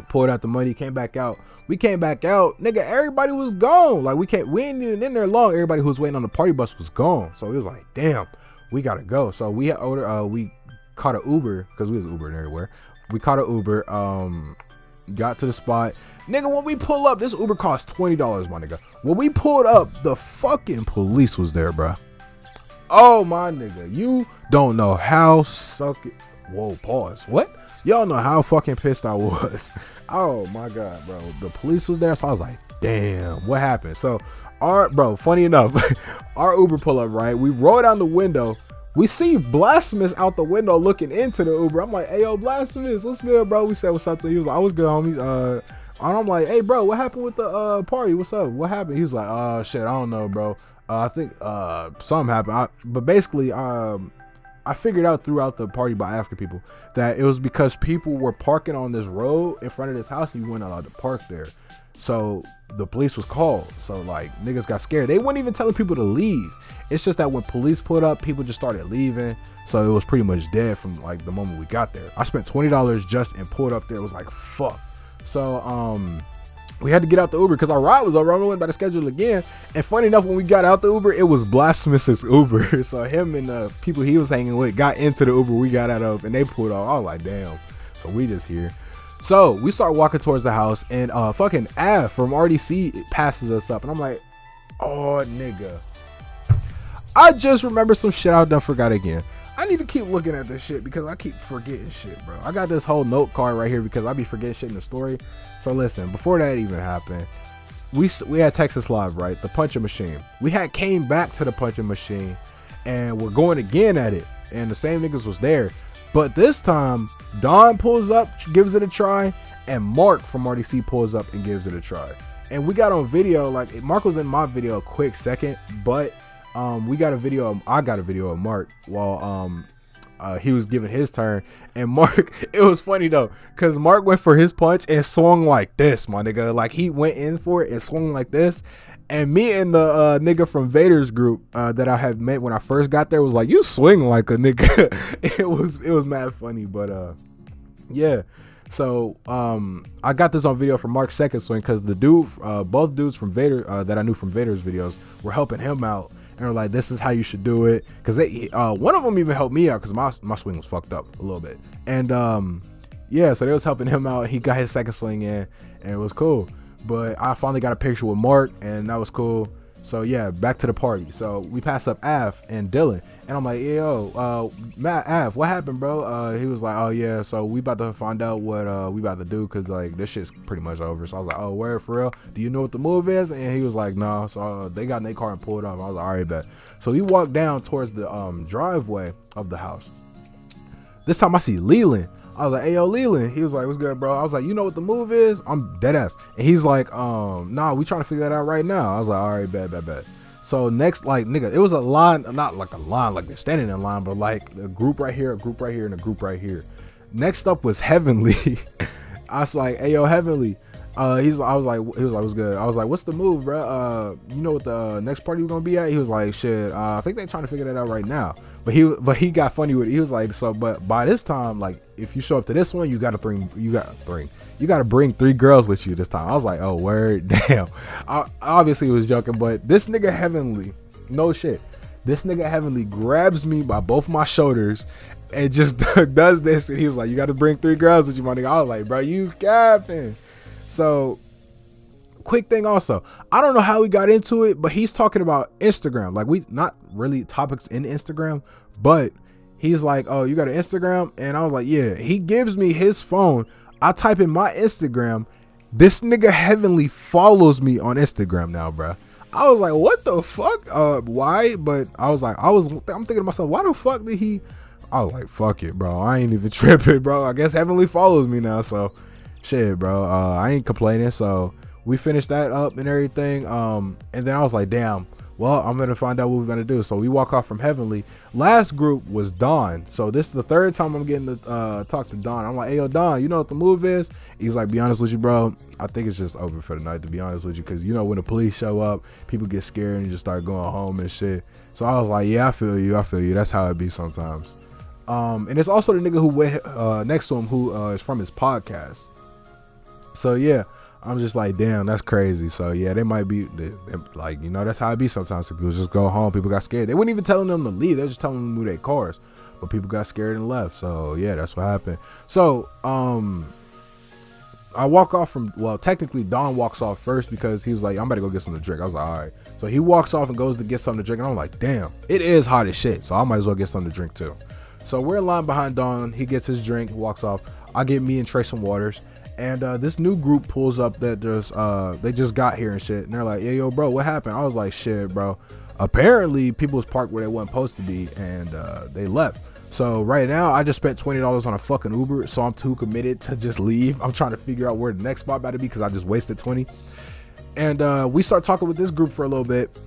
pulled out the money, came back out. We came back out, nigga, everybody was gone. Like we ain't even in there long. Everybody who was waiting on the party bus was gone. So it was like, damn, we gotta go. So we had we caught an Uber, because we was Ubering everywhere. We caught an Uber, got to the spot. Nigga, when we pull up, this Uber cost $20, my nigga. When we pulled up, the fucking police was there, bro. Oh, my nigga. You don't know how Whoa, pause. What? Y'all know how fucking pissed I was. Oh, my God, bro. The police was there, so I was like, damn, what happened? So, funny enough, our Uber pull up, right? We roll down the window. We see Blasphemous out the window looking into the Uber. I'm like, hey, yo, Blasphemous, what's good, bro? We said what's up to him. He was like, I was good, homie. And I'm like, hey, bro, what happened with the party? What's up? What happened? He was like, shit, I don't know, bro. I think something happened. But basically, I figured out throughout the party by asking people that it was because people were parking on this road in front of this house and you weren't allowed to park there. So the police was called. So like niggas got scared. They weren't even telling people to leave. It's just that when police pulled up, people just started leaving. So it was pretty much dead from like the moment we got there. I spent $20 just and pulled up there. It was like, fuck. So we had to get out the Uber because our ride was over. I went by the schedule again. And funny enough, when we got out the Uber, it was Blasphemous's Uber. So him and the people he was hanging with got into the Uber we got out of, and they pulled off. I was like, damn. So we just here. So we start walking towards the house, and fucking Av from RDC passes us up, and I'm like, oh nigga, I just remember some shit I done forgot again. I need to keep looking at this shit because I keep forgetting shit, bro. I got this whole note card right here because I be forgetting shit in the story. So listen, before that even happened, we had Texas Live, right? The punching machine. We had came back to the punching machine, and we're going again at it, and the same niggas was there. But this time, Don pulls up, gives it a try, and Mark from RDC pulls up and gives it a try. And we got on video, like Mark was in my video a quick second, but we got a video. I got a video of Mark while he was giving his turn, and Mark. It was funny though, cause Mark went for his punch and swung like this, my nigga. Like he went in for it and swung like this. And me and the nigga from Vader's group that I had met when I first got there was like, you swing like a nigga. it was mad funny, but yeah. So I got this on video from Mark's second swing because the dude, both dudes from Vader that I knew from Vader's videos were helping him out, and were like, this is how you should do it. Because they one of them even helped me out because my swing was fucked up a little bit, and yeah, so they was helping him out. He got his second swing in, and it was cool. But I finally got a picture with Mark, and that was cool. So yeah, back to the party. So we passed up Av and Dylan, and I'm like, yo, Matt, Av, what happened, bro? He was like, oh yeah, so we about to find out what we about to do, cause like this shit's pretty much over. So I was like, oh, where for real? Do you know what the move is? And he was like, no. So they got in their car and pulled off. I was like, all right, bet. So we walked down towards the driveway of the house. This time I see Leland. I was like, hey, yo, Leland. He was like, what's good, bro? I was like, you know what the move is? I'm dead ass. And he's like, nah, we trying to figure that out right now. I was like, all right, bet. So next, like, nigga, it was a line, not like a line, like they're standing in line, but like a group right here, a group right here, and a group right here. Next up was Heavenly. I was like, hey, yo, Heavenly. He was like, what's good? I was like, what's the move, bro? You know what the next party we're gonna be at? He was like, shit, I think they're trying to figure that out right now. But he got funny with it. He was like, so, but by this time, like, if you show up to this one, you gotta bring 3 girls with you this time. I was like, oh, word, damn. I obviously was joking, but this nigga Heavenly, no shit. This nigga Heavenly grabs me by both my shoulders and just does this, and he was like, you gotta bring 3 girls with you, my nigga. I was like, bro, you capping. So, quick thing also, I don't know how we got into it, but he's talking about Instagram. Like, we not really topics in Instagram, but he's like, oh, you got an Instagram? And I was like, yeah. He gives me his phone. I type in my Instagram. This nigga Heavenly follows me on Instagram now, bro. I was like, what the fuck? Why? But I was like, I'm thinking to myself, why the fuck did he? I was like, fuck it, bro. I ain't even tripping, bro. I guess Heavenly follows me now, so shit, bro. I ain't complaining. So we finished that up and everything. And then I was like, damn, well, I'm gonna find out what we're gonna do. So we walk off from Heavenly. Last group was Don. So this is the 3rd time I'm getting to talk to Don. I'm like, hey, yo, Don, you know what the move is? He's like, be honest with you, bro, I think it's just over for the night, to be honest with you, because you know when the police show up, people get scared and just start going home and shit. So I was like, yeah, I feel you. That's how it be sometimes. And it's also the nigga who went next to him who is from his podcast. So yeah, I'm just like, damn, that's crazy. So yeah, they might be like, you know, that's how it be sometimes. People just go home. People got scared. They weren't even telling them to leave. They're just telling them to move their cars. But people got scared and left. So yeah, that's what happened. So I walk off from, well, technically Don walks off first because he was like, I'm about to go get something to drink. I was like, all right. So he walks off and goes to get something to drink. And I'm like, damn, it is hot as shit. So I might as well get something to drink too. So we're in line behind Don. He gets his drink, walks off. I get me and Trey some waters. And this new group pulls up that they just got here and shit. And they're like, yeah, yo, bro, what happened? I was like, shit, bro. Apparently people was parked where they weren't supposed to be, and they left. So right now I just spent $20 on a fucking Uber, so I'm too committed to just leave. I'm trying to figure out where the next spot about to be because I just wasted 20. And we start talking with this group for a little bit.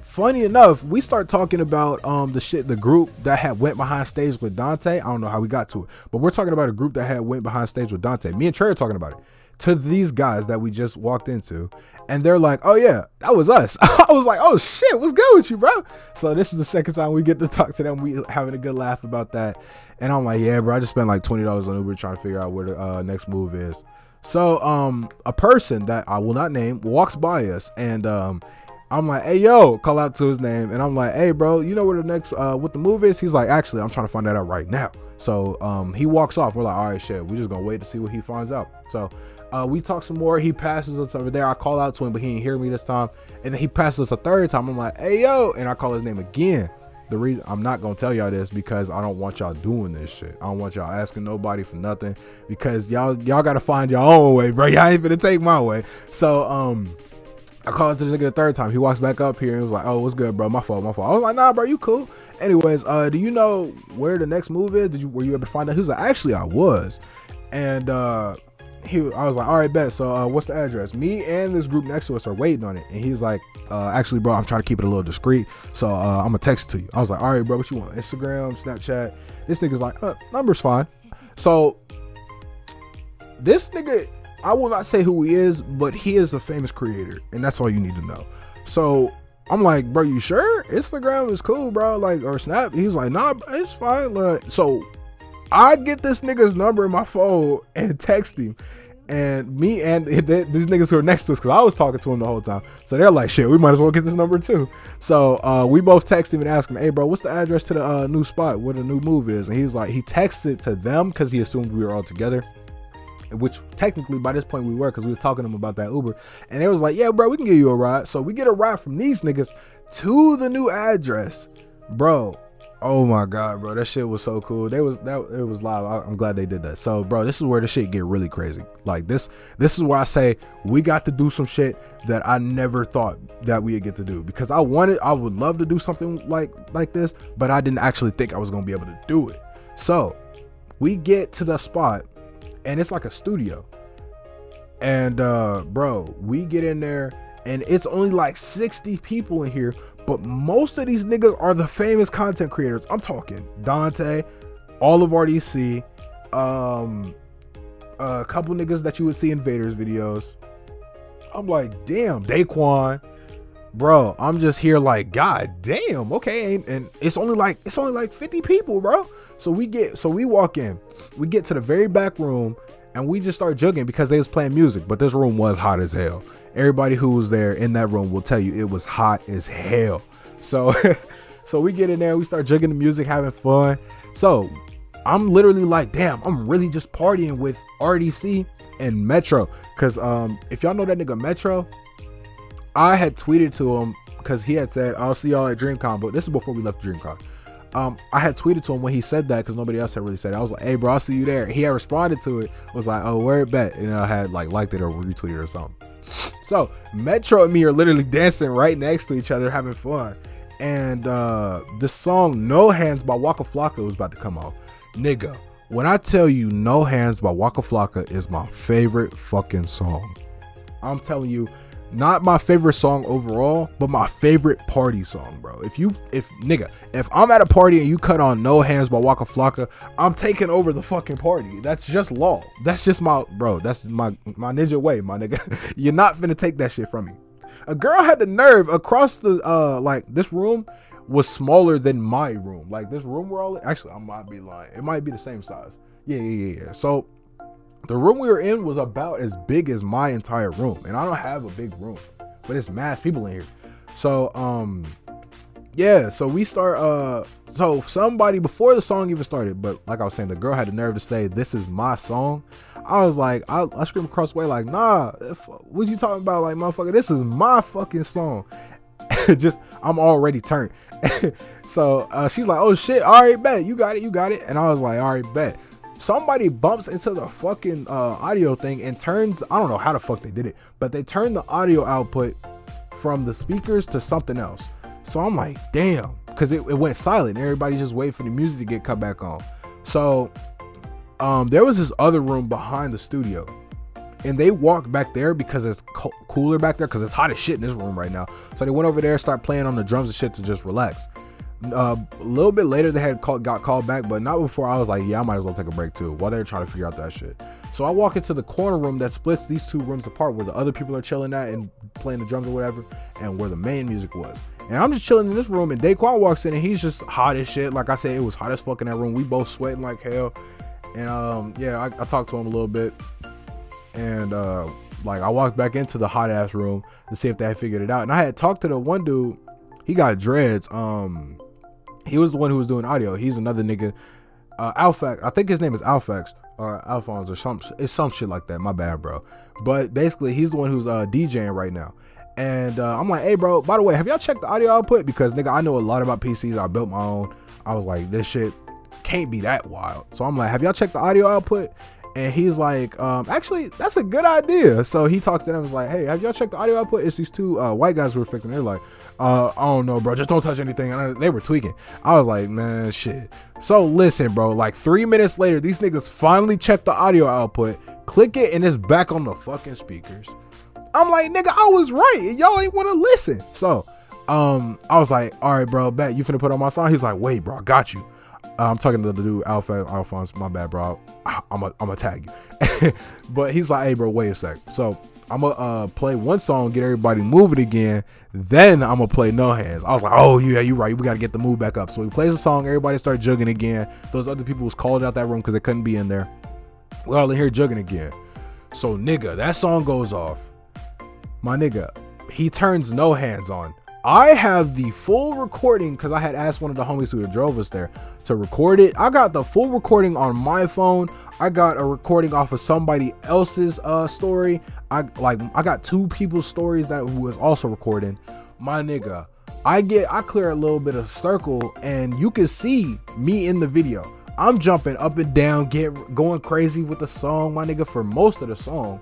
Funny enough, we start talking about the group that had went behind stage with Dante. I don't know how we got to it, but we're talking about a group that had went behind stage with Dante. Me and Trey are talking about it to these guys that we just walked into, and they're like, oh yeah, that was us. I was like, oh shit, what's good with you, bro? So this is the second time we get to talk to them. We having a good laugh about that. And I'm like, yeah, bro, I just spent like $20 on Uber trying to figure out where the next move is. So a person that I will not name walks by us, and I'm like, hey, yo, call out to his name. And I'm like, hey, bro, you know where the next, what the move is? He's like, actually, I'm trying to find that out right now. So he walks off. We're like, all right, shit, we just gonna wait to see what he finds out. So we talk some more. He passes us over there. I call out to him, but he didn't hear me this time. And then he passes us a third time. I'm like, hey, yo, and I call his name again. The reason I'm not gonna tell y'all this because I don't want y'all doing this shit. I don't want y'all asking nobody for nothing because y'all gotta find your own way, bro. Y'all ain't gonna take my way. So I called to this nigga the third time. He walks back up here and was like, oh, what's good, bro? My fault. I was like, nah, bro, you cool. Anyways, do you know where the next move is? Were you able to find out? He was like, actually, I was. And I was like, all right, bet. So what's the address? Me and this group next to us are waiting on it. And he's like, actually, bro, I'm trying to keep it a little discreet. So I'm going to text it to you. I was like, all right, bro, what you want? Instagram, Snapchat? This nigga's like, number's fine. So this nigga, I will not say who he is, but he is a famous creator, and that's all you need to know. So I'm like, bro, you sure? Instagram is cool, bro, like, or Snap? He's like, nah, it's fine. Like, so I get this nigga's number in my phone and text him, and me and these niggas who are next to us, because I was talking to him the whole time, so they're like, shit, we might as well get this number too. So we both text him and ask him, hey, bro, what's the address to the new spot where the new move is? And he's like, he texted to them because he assumed we were all together, which technically by this point we were, because we was talking to them about that Uber, and they was like, yeah, bro, we can give you a ride. So we get a ride from these niggas to the new address, bro. Oh my god, bro, that shit was so cool. It was live. I'm glad they did that. So bro, this is where the shit get really crazy. Like this is where I say we got to do some shit that I never thought that we would get to do, because I would love to do something like this, but I didn't actually think I was gonna be able to do it. So we get to the spot, and it's like a studio, and bro, we get in there and it's only like 60 people in here, but most of these niggas are the famous content creators. I'm talking Dante, all of RDC, a couple niggas that you would see in Vader's videos. I'm like, damn, Daquan, bro. I'm just here like, god damn, okay. And it's only like 50 people, bro. So we walk in, we get to the very back room, and we just start jugging because they was playing music, but this room was hot as hell. Everybody who was there in that room will tell you it was hot as hell. So so we get in there, we start jugging the music, having fun. So I'm literally like, damn, I'm really just partying with RDC and Metro. Cause if y'all know that nigga Metro, I had tweeted to him because he had said, I'll see y'all at DreamCon, but this is before we left DreamCon. I had tweeted to him when he said that, because nobody else had really said it. I was like, hey bro, I'll see you there. He had responded to it, was like, oh, where it bet? And I had like liked it or retweeted or something. So Metro and me are literally dancing right next to each other, having fun. And the song No Hands by Waka Flocka was about to come out. Nigga, when I tell you No Hands by Waka Flocka is my favorite fucking song, I'm telling you, not my favorite song overall, but my favorite party song, bro. If I'm at a party and you cut on No Hands by Waka Flocka, I'm taking over the fucking party. That's just law. That's just that's my ninja way, my nigga. You're not finna take that shit from me. A girl had the nerve across the like, this room was smaller than my room. Like, this room we're all in, actually, I might be lying. It might be the same size. Yeah. So The room we were in was about as big as my entire room, and I don't have a big room, but it's mass people in here. So yeah, so we start so somebody, before the song even started, but like I was saying, the girl had the nerve to say, "This is my song." I was like, I screamed across the way like, "Nah, what you talking about? Like, motherfucker, this is my fucking song." Just, I'm already turned. So she's like, "Oh shit, all right, bet, you got it." And I was like, "All right, bet." Somebody bumps into the fucking audio thing and turns, I don't know how the fuck they did it, but they turned the audio output from the speakers to something else. So I'm like, damn, because it went silent. Everybody just waiting for the music to get cut back on. So there was this other room behind the studio, and they walked back there because it's cooler back there, because it's hot as shit in this room right now. So they went over there, start playing on the drums and shit to just relax. A little bit later, they got called back, but not before I was like, yeah, I might as well take a break too, while they're trying to figure out that shit. So I walk into the corner room that splits these two rooms apart, where the other people are chilling at and playing the drums or whatever, and where the main music was. And I'm just chilling in this room, and Daquan walks in, and he's just hot as shit. Like I said, it was hot as fuck in that room. We both sweating like hell. And yeah, I talked to him a little bit, and like I walked back into the hot ass room to see if they had figured it out. And I had talked to the one dude. He got dreads. He was the one who was doing audio. He's another nigga, Alphax. I think his name is Alphax or Alphonse or some shit like that. My bad, bro. But basically, he's the one who's DJing right now. And I'm like, hey, bro, by the way, have y'all checked the audio output? Because, nigga, I know a lot about PCs. I built my own. I was like, this shit can't be that wild. So I'm like, have y'all checked the audio output? And he's like, actually, that's a good idea. So he talks to them and was like, hey, have y'all checked the audio output? It's these two white guys who were fixing. They're like, I don't know, bro. Just don't touch anything. And they were tweaking. I was like, man, shit. So listen, bro. Like 3 minutes later, these niggas finally checked the audio output, click it, and it's back on the fucking speakers. I'm like, nigga, I was right. Y'all ain't want to listen. So I was like, all right, bro, bet you finna put on my song. He's like, wait, bro, I got you. I'm talking to the dude, Alphonse, my bad, bro. I'm gonna tag you. But he's like, hey, bro, wait a sec. So I'm gonna play one song, get everybody moving again. Then I'm gonna play No Hands. I was like, oh, yeah, you right. We gotta get the move back up. So he plays the song. Everybody start jugging again. Those other people was called out that room because they couldn't be in there. We're all in here jugging again. So, nigga, that song goes off. My nigga, he turns No Hands on. I have the full recording because I had asked one of the homies who had drove us there to record it. I got the full recording on my phone. I got a recording off of somebody else's story. I got two people's stories that who was also recording. My nigga, I clear a little bit of circle, and you can see me in the video. I'm jumping up and down, going crazy with the song, my nigga, for most of the song.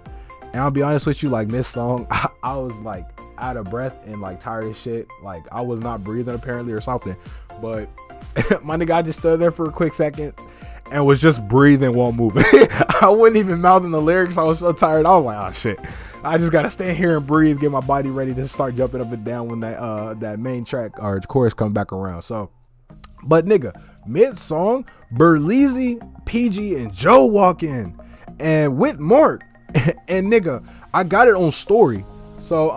And I'll be honest with you, like this song, I was like out of breath and like tired as shit. Like I was not breathing apparently or something. But my nigga, I just stood there for a quick second and was just breathing while moving. I wasn't even mouthing the lyrics. I was so tired. I was like, oh shit. I just gotta stand here and breathe, get my body ready to start jumping up and down when that main track or chorus comes back around. So, but nigga, mid-song, Berleezy, PG, and Joe walk in. And with Mark. And nigga, I got it on story. So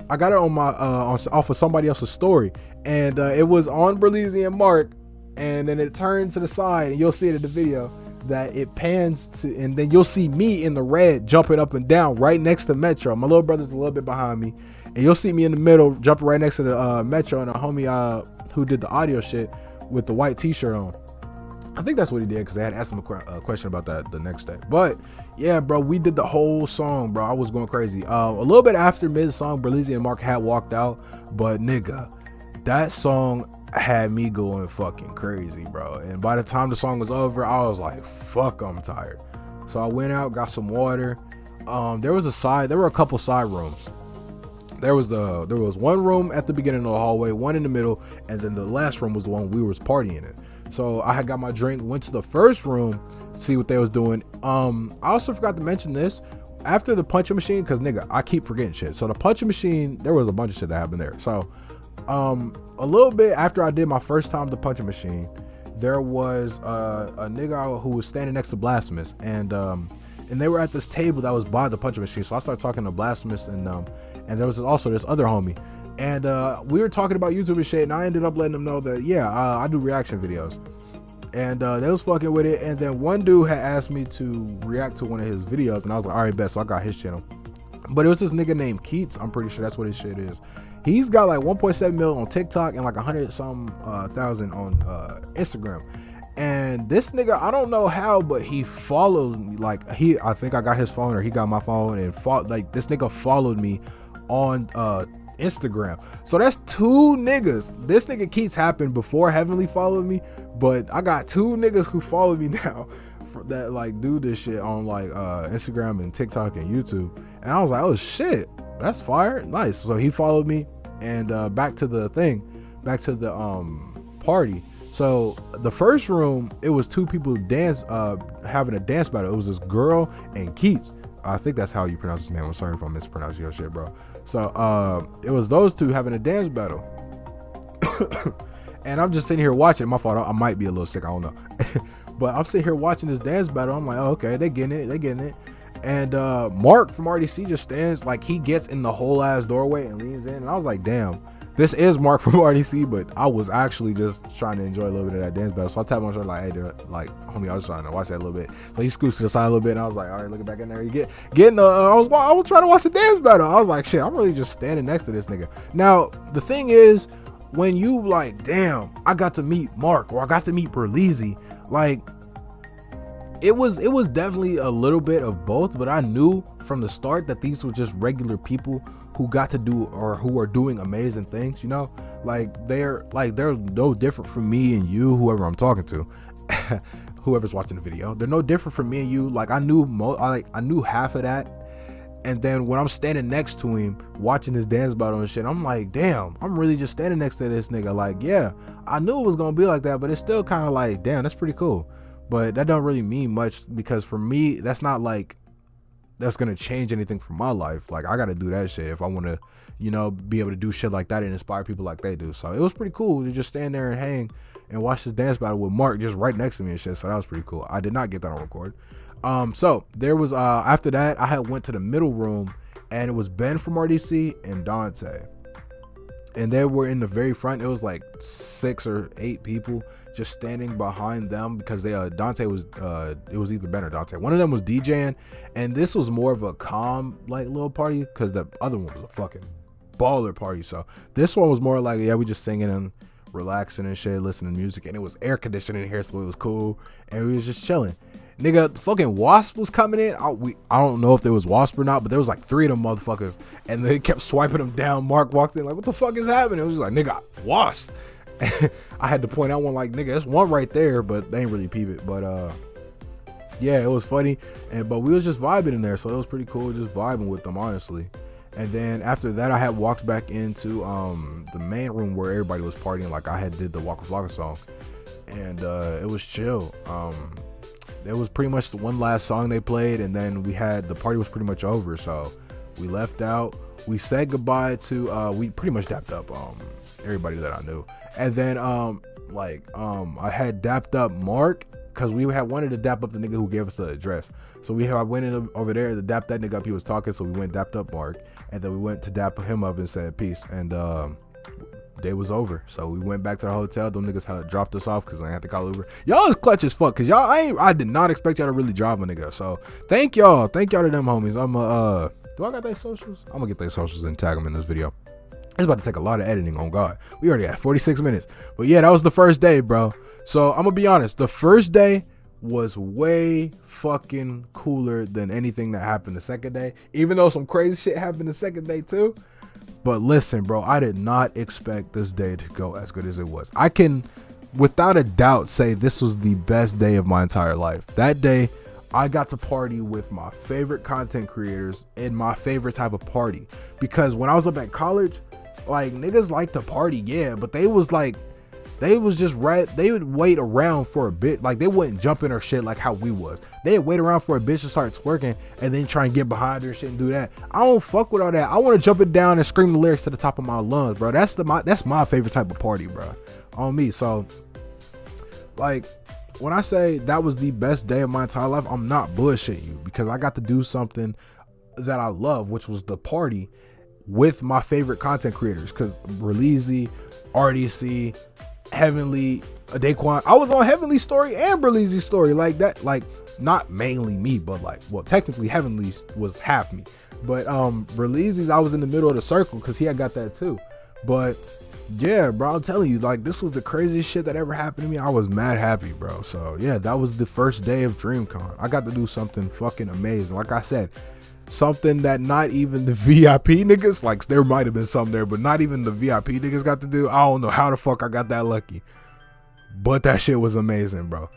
I got it on my off of somebody else's story, and it was on Berleezy and Mark, and then it turned to the side, and you'll see it in the video that it pans to, and then you'll see me in the red jumping up and down right next to Metro. My little brother's a little bit behind me, and you'll see me in the middle jumping right next to the Metro and a homie who did the audio shit with the white t-shirt on. I think that's what he did because they had asked him a question about that the next day. But yeah, bro, we did the whole song, bro. I was going crazy. A little bit after mid-song, Berleezy and Mark had walked out, but nigga, that song had me going fucking crazy, bro. And by the time the song was over, I was like, fuck, I'm tired. So I went out, got some water. There were a couple side rooms. There was one room at the beginning of the hallway, one in the middle, and then the last room was the one we was partying in. So I had got my drink, went to the first room, see what they was doing. I also forgot to mention this. After the punching machine, because nigga, I keep forgetting shit. So the punching machine, there was a bunch of shit that happened there. So a little bit after I did my first time the punching machine, there was a nigga who was standing next to Blasphemous, and they were at this table that was by the punching machine. So I started talking to Blasphemous, and there was also this other homie. And we were talking about YouTube and shit, and I ended up letting them know that, yeah, I do reaction videos. and they was fucking with it. And then one dude had asked me to react to one of his videos, and I was like, all right, bet. So I got his channel. But it was this nigga named Keats. I'm pretty sure that's what his shit is. He's got like 1.7 million on TikTok and like 100,000 on Instagram. And this nigga, I don't know how, but he followed me. Like I think I got his phone, or he got my phone, and like this nigga followed me on Instagram. So that's two niggas. This nigga Keats happened before Heavenly followed me, but I got two niggas who follow me now that like do this shit on like Instagram and TikTok and YouTube. And I was like, oh shit, that's fire, nice. So he followed me, and back to the party. So the first room, it was two people having a dance battle. It was this girl and Keats. I think that's how you pronounce his name. I'm sorry if I'm mispronouncing your shit, bro. So it was those two having a dance battle. And I'm just sitting here watching. My fault, I might be a little sick, I don't know. But I'm sitting here watching this dance battle. I'm like, oh, okay, they getting it. And Mark from RDC just stands, like he gets in the whole ass doorway and leans in. And I was like, damn, this is Mark from RDC, but I was actually just trying to enjoy a little bit of that dance battle. So I tapped my shoulder like, hey dude, like homie, I was trying to watch that a little bit. So he scoots to the side a little bit, and I was like, all right, looking back in there, I was trying to watch the dance battle. I was like, shit, I'm really just standing next to this nigga. Now the thing is, when you like, damn, I got to meet Mark, or I got to meet Berleezy, like it was definitely a little bit of both, but I knew from the start that these were just regular people who got to do, or who are doing amazing things, you know? Like they're no different from me and you, whoever I'm talking to, whoever's watching the video. They're no different from me and you. Like I knew half of that. And then when I'm standing next to him watching his dance battle and shit, I'm like, damn, I'm really just standing next to this nigga. Like, yeah, I knew it was gonna be like that, but it's still kind of like, damn, that's pretty cool. But that don't really mean much, because for me, that's not like that's gonna change anything for my life. Like I gotta do that shit if I want to, you know, be able to do shit like that and inspire people like they do. So it was pretty cool to just stand there and hang and watch this dance battle with Mark just right next to me and shit. So that was pretty cool. I did not get that on record. So there was after that, I had went to the middle room, and it was Ben from RDC and Dante, and they were in the very front. It was like 6 or 8 people just standing behind them, because Dante was it was either Ben or Dante. One of them was DJing, and this was more of a calm like little party, because the other one was a fucking baller party. So this one was more like, yeah, we just singing and relaxing and shit, listening to music, and it was air conditioning in here, so it was cool, and we was just chilling. Nigga, the fucking Wasp was coming in. I don't know if there was Wasp or not, but there was like 3 of them motherfuckers, and they kept swiping them down. Mark walked in like, what the fuck is happening? It was just like, nigga, Wasp. I had to point out one, like, nigga, there's one right there, but they ain't really peep it. But yeah, it was funny, but we was just vibing in there, so it was pretty cool just vibing with them, honestly. And then after that, I had walked back into the main room where everybody was partying. Like I had did the Waka Flocka song, and it was chill. It was pretty much the one last song they played, and then the party was pretty much over. So we left out. We said goodbye to we pretty much dapped up everybody that I knew. And then I had dapped up Mark, because we had wanted to dap up the nigga who gave us the address. So I went in over there to dap that nigga up. He was talking, so we went dapped up Mark, and then we went to dap him up and said peace. And day was over, so we went back to the hotel. Them niggas had dropped us off because I had to call Uber. Y'all is clutch as fuck, because I did not expect y'all to really drive a nigga. So thank y'all to them homies. Do I got their socials? I'm gonna get their socials and tag them in this video. It's about to take a lot of editing, on God. We already had 46 minutes. But yeah, that was the first day, bro. So I'm gonna be honest, the first day was way fucking cooler than anything that happened the second day, even though some crazy shit happened the second day too. But listen, bro, I did not expect this day to go as good as it was. I can without a doubt say this was the best day of my entire life. That day, I got to party with my favorite content creators in my favorite type of party. Because when I was up at college, like, niggas like to party, yeah, but they was just they would wait around for a bit. Like, they wouldn't jump in or shit like how we was. They'd wait around for a bitch to start twerking and then try and get behind her and shit and do that. I don't fuck with all that. I want to jump it down and scream the lyrics to the top of my lungs, bro. That's my favorite type of party, bro, on me. So, like, when I say that was the best day of my entire life, I'm not bullshitting you, because I got to do something that I love, which was the party with my favorite content creators. Because Berleezy, RDC, Heavenly, Daquan. I was on Heavenly's story and Berleezy's story, like that. Like not mainly me, but like, well, technically Heavenly's was half me, but Berleezy's I was in the middle of the circle because he had got that too. But yeah, bro, I'm telling you, like, this was the craziest shit that ever happened to me. I was mad happy, bro. So yeah, that was the first day of DreamCon. I got to do something fucking amazing. Like I said, something that not even the VIP niggas, like there might have been some there, but not even the VIP niggas got to do. I don't know how the fuck I got that lucky, but that shit was amazing, bro.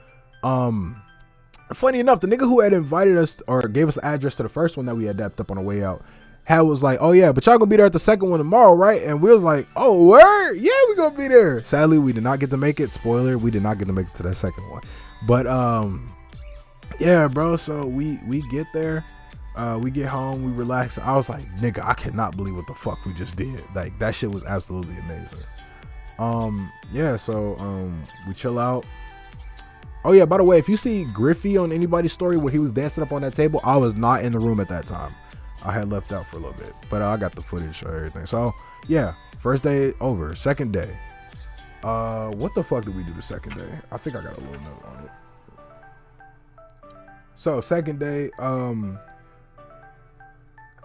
Funny enough, the nigga who had invited us or gave us the address to the first one that we had dapped up on the way out was like, oh yeah, but y'all gonna be there at the second one tomorrow, right? And we was like, oh word, yeah, we gonna be there. Sadly, we did not get to make it. Spoiler, we did not get to make it to that second one. But yeah, bro, so we get there, we get home, we relax. I was like, nigga, I cannot believe what the fuck we just did. Like, that shit was absolutely amazing. Yeah, so we chill out. Oh yeah, by the way, if you see Griffey on anybody's story where he was dancing up on that table, I was not in the room at that time. I had left out for a little bit, but I got the footage or everything. So yeah, first day over. Second day, what the fuck did we do the second day? I think I got a little note on it. So second day,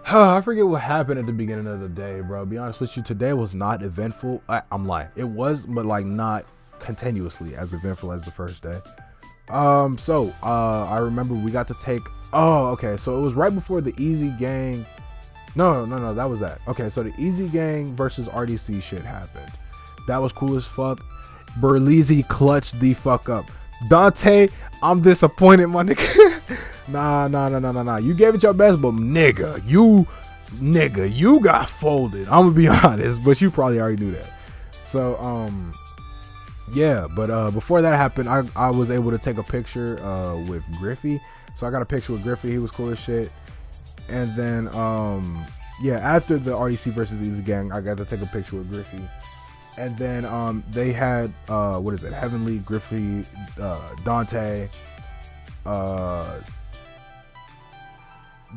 I forget what happened at the beginning of the day, bro. Be honest with you, today was not eventful. I'm lying, it was, but like not continuously as eventful as the first day. I remember we got to take, okay, so it was right before the Easy Gang. No, that was that. Okay, so the Easy Gang versus RDC shit happened. That was cool as fuck. Berleezy clutched the fuck up. Dante, I'm disappointed, my nigga. Nah. You gave it your best, but nigga, you got folded. I'm gonna be honest, but you probably already knew that. So, yeah, but before that happened, I was able to take a picture with Griffey. So I got a picture with Griffey. He was cool as shit. And then yeah, after the RDC versus Easy Gang, I got to take a picture with Griffey. And then they had what is it? Heavenly, Griffey, Dante,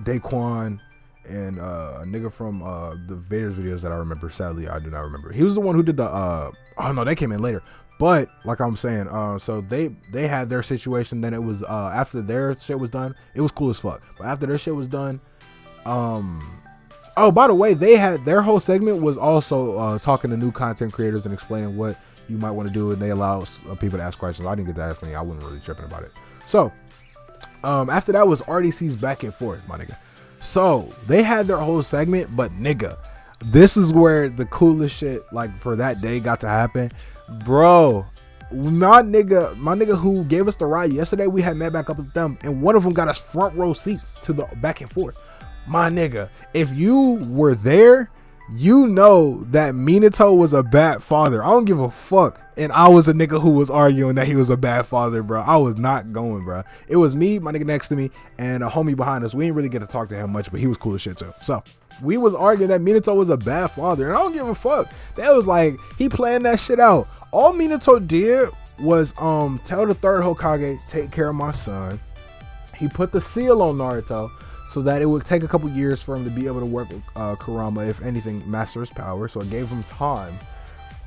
Daquan, and a nigga from the Vader's videos that I remember. Sadly, I do not remember. He was the one who did the oh no, they came in later. But like I'm saying, so they had their situation. Then it was after their shit was done, it was cool as fuck. But after their shit was done, oh, by the way, they had their whole segment was also talking to new content creators and explaining what you might want to do, and they allow people to ask questions. I didn't get to ask any. I wasn't really tripping about it. So after that was RDC's back and forth, my nigga. So they had their whole segment, but nigga, this is where the coolest shit like for that day got to happen, bro. My nigga who gave us the ride yesterday, we had met back up with them, and one of them got us front row seats to the back and forth. My nigga, if you were there, you know that Minato was a bad father. I don't give a fuck. And I was a nigga who was arguing that he was a bad father, bro. I was not going, bro. It was me, my nigga next to me, and a homie behind us. We didn't really get to talk to him much, but he was cool as shit too. So we was arguing that Minato was a bad father, and I don't give a fuck. That was like, he planned that shit out. All Minato did was tell the third Hokage, take care of my son. He put the seal on Naruto so that it would take a couple years for him to be able to work with Kurama, if anything, master his power. So it gave him time.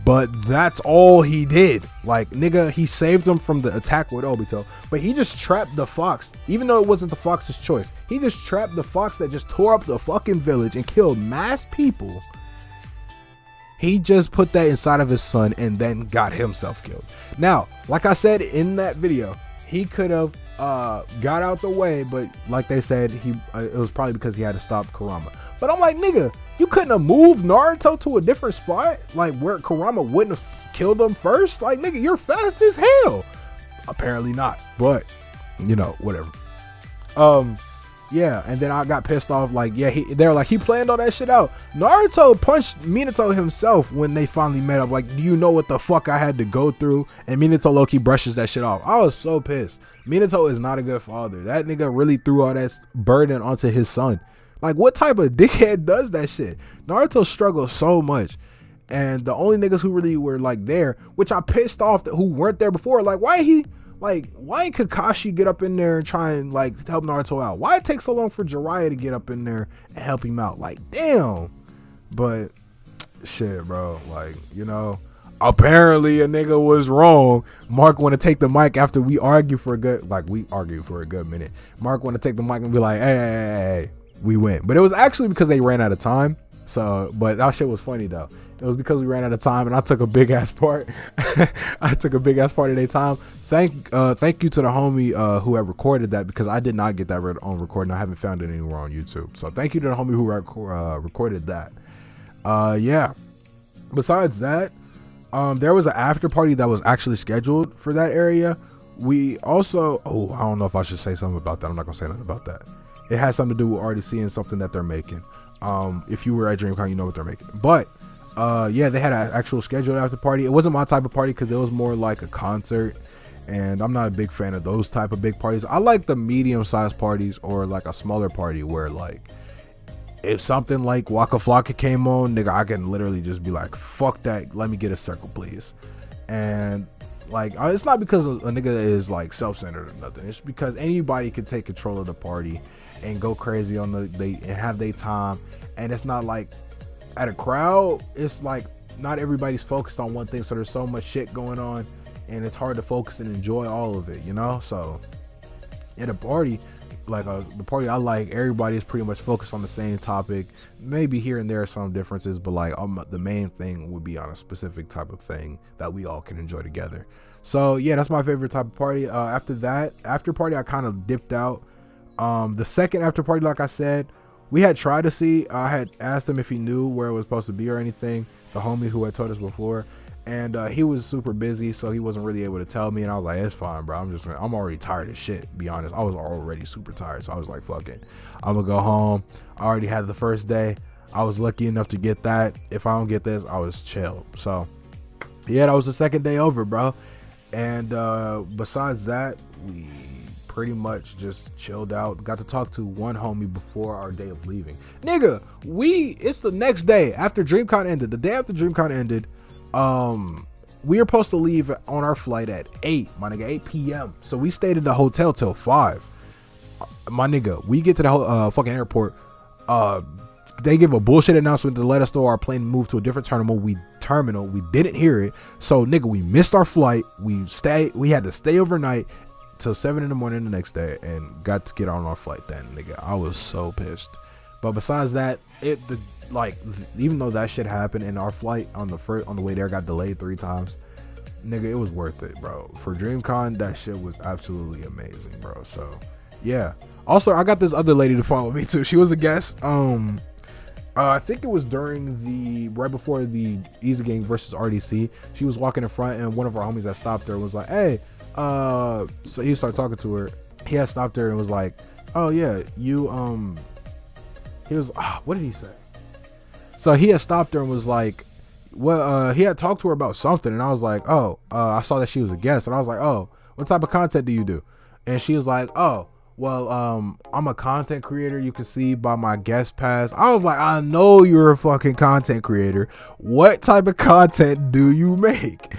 But that's all he did. Like, nigga, he saved him from the attack with Obito, but he just trapped the fox, even though it wasn't the fox's choice. He just trapped the fox that just tore up the fucking village and killed mass people. He just put that inside of his son and then got himself killed. Now, like I said in that video, he could have got out the way, but like they said, it was probably because he had to stop Kurama. But I'm like, nigga, you couldn't have moved Naruto to a different spot, like where Kurama wouldn't have killed him first? Like, nigga, you're fast as hell. Apparently not, but you know, whatever. Yeah, and then I got pissed off. Like, yeah, they're like, he planned all that shit out. Naruto punched Minato himself when they finally met up. Like, do you know what the fuck I had to go through? And Minato low-key brushes that shit off. I was so pissed. Minato is not a good father. That nigga really threw all that burden onto his son. Like, what type of dickhead does that shit? Naruto struggled so much. And the only niggas who really were like there, which I pissed off that who weren't there before, like, why ain't Kakashi get up in there and try and like help Naruto out? Why it take so long for Jiraiya to get up in there and help him out? Like, damn. But shit, bro, like, you know, apparently a nigga was wrong. Mark want to take the mic after we argue for a good, like we argued for a good minute. Mark want to take the mic and be like, hey, we win. But it was actually because they ran out of time. So, but that shit was funny though. It was because we ran out of time and I took a big ass part. I took a big ass part of their time. Thank you to the homie who had recorded that, because I did not get that on recording. I haven't found it anywhere on YouTube. So thank you to the homie who recorded that. Yeah. Besides that, there was an after party that was actually scheduled for that area. We also, I don't know if I should say something about that. I'm not gonna say nothing about that. It has something to do with RDC and something that they're making. If you were at DreamCon, you know what they're making. But yeah, they had an actual scheduled after party. It wasn't my type of party because it was more like a concert, and I'm not a big fan of those type of big parties. I like the medium-sized parties, or like a smaller party where, like, if something like Waka Flocka came on, nigga, I can literally just be like, fuck that, let me get a circle, please. And like, it's not because a nigga is like self-centered or nothing. It's because anybody can take control of the party and go crazy on and have their time. And it's not like at a crowd, it's like not everybody's focused on one thing, so there's so much shit going on and it's hard to focus and enjoy all of it, you know? So at a party, like the party I like, everybody is pretty much focused on the same topic. Maybe here and there are some differences, but like the main thing would be on a specific type of thing that we all can enjoy together. So yeah, that's my favorite type of party. After that after party, I kind of dipped out. The second after party, like I said, we had tried to see, I had asked him if he knew where it was supposed to be or anything, the homie who had told us before, and he was super busy, so he wasn't really able to tell me. And I was like, it's fine, bro, I'm already tired as shit, to be honest. I was already super tired, so I was like, fuck it, I'm gonna go home. I already had the first day. I was lucky enough to get that. If I don't get this, I was chill. So yeah, that was the second day over, bro. And besides that, we pretty much just chilled out. Got to talk to one homie before our day of leaving. Nigga, it's the next day after DreamCon ended. The day after DreamCon ended, we were supposed to leave on our flight at 8 p.m. So we stayed in the hotel till 5. My nigga, we get to the fucking airport. They give a bullshit announcement to let us know our plane moved to a different terminal. We didn't hear it. So nigga, we missed our flight. We had to stay overnight till 7 in the morning the next day and got to get on our flight then. Nigga, I was so pissed. But besides that, even though that shit happened and our flight on the way there got delayed 3 times, nigga, it was worth it, bro. For DreamCon, that shit was absolutely amazing, bro. So yeah. Also, I got this other lady to follow me too. She was a guest. I think it was right before the Easy Gang versus RDC. She was walking in front, and one of our homies that stopped her was like, hey, so he started talking to her. He had stopped her and was like, oh yeah, you he was what did he say? So he had stopped her and was like, well, he had talked to her about something, and I was like, I saw that she was a guest, and I was like, oh, what type of content do you do? And she was like, oh, well, I'm a content creator, you can see by my guest pass. I was like, I know you're a fucking content creator. What type of content do you make?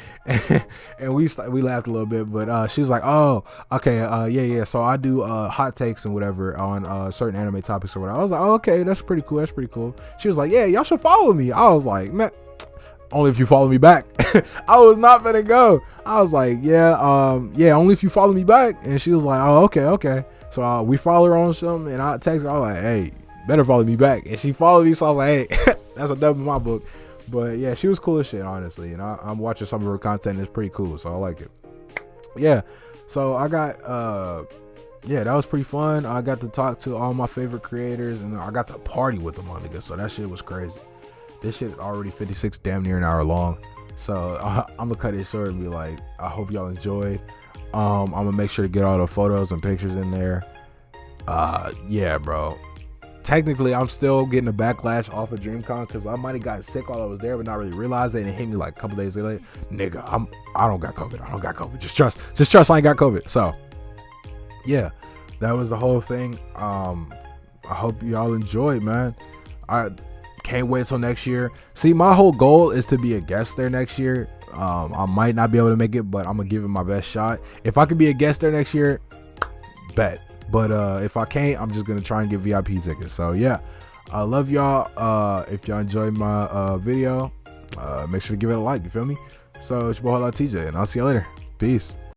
And we laughed a little bit, but she was like, oh, okay, yeah. So I do hot takes and whatever on certain anime topics or whatever. I was like, oh, okay, that's pretty cool. She was like, yeah, y'all should follow me. I was like, man, only if you follow me back. I was not gonna go. I was like, yeah, only if you follow me back. And she was like, oh, okay. So we follow her on something, and I text her. I was like, hey, better follow me back. And she followed me, so I was like, hey, that's a dub in my book. But yeah, she was cool as shit, honestly. And I'm watching some of her content. It's pretty cool, so I like it. Yeah, so I got that was pretty fun. I got to talk to all my favorite creators, and I got to party with them on it. So that shit was crazy. This shit is already 56, damn near an hour long. So I'm gonna cut it short and be like, I hope y'all enjoyed. I'm gonna make sure to get all the photos and pictures in there. Yeah, bro. Technically, I'm still getting a backlash off of DreamCon because I might have gotten sick while I was there, but not really realized it, and it hit me like a couple days later. Nigga, I don't got COVID. Just trust. I ain't got COVID. So, yeah, that was the whole thing. I hope y'all enjoyed, man. I can't wait till next year. See, my whole goal is to be a guest there next year. I might not be able to make it, but I'm gonna give it my best shot. If I could be a guest there next year, bet. But if I can't, I'm just gonna try and get VIP tickets. So yeah, I love y'all. If y'all enjoyed my video, make sure to give it a like. You feel me? So it's your boy TJ, and I'll see you later. Peace.